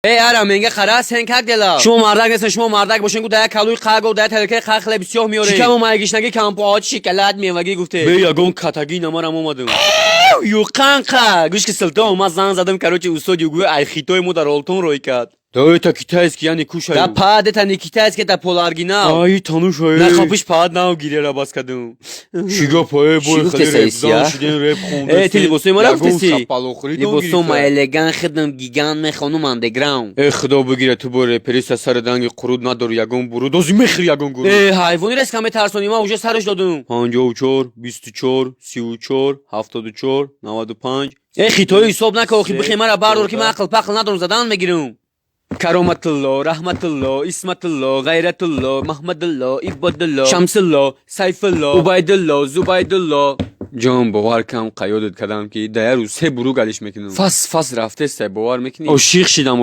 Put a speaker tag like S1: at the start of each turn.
S1: ара менга қарас ҳен как дела шумо мардак нестен шумо мардак бошен гу дая калуи қаго дая тарикаи қақ хеле бисёр меёред шикаму майгишнаги кампуоч шикалат мевагӣ гуфте бе ягон катаги намарам омадам ю қанқа гӯш ки султон омад зан задам короче устоди гӯй ай хитои мо дар олтон рой кард да это китайский яни кушай да пад это не китайский это поларгинал ай тануш ай нахапиш пад нав гирера баскадум шига пае бой хали репдан шиден реп хунде ти либосои мара гуфтеси либосома элеган хидам гигант мехонум андеграунд худо бигире ту бо репериса сари данги қуруд надору ягон буруд ози мехир ягон гуруд ҳайвони рес ка метарсони ман уже сарш додум 54 24 34 74 95 хитои ҳисоб нако хи бихи мара бардор ки ман ақл пақл надорум задан мегирам кароматулло раҳматулло исматулло ғайратулло маҳмадулло ибодулло шамсулло сайфулло убайдулло зубайдулло ҷон бовар кам қаёдат кардам ки дая рӯз се буру галиш мекунам фас рафте се бовар мекунӣ ошиқ шидам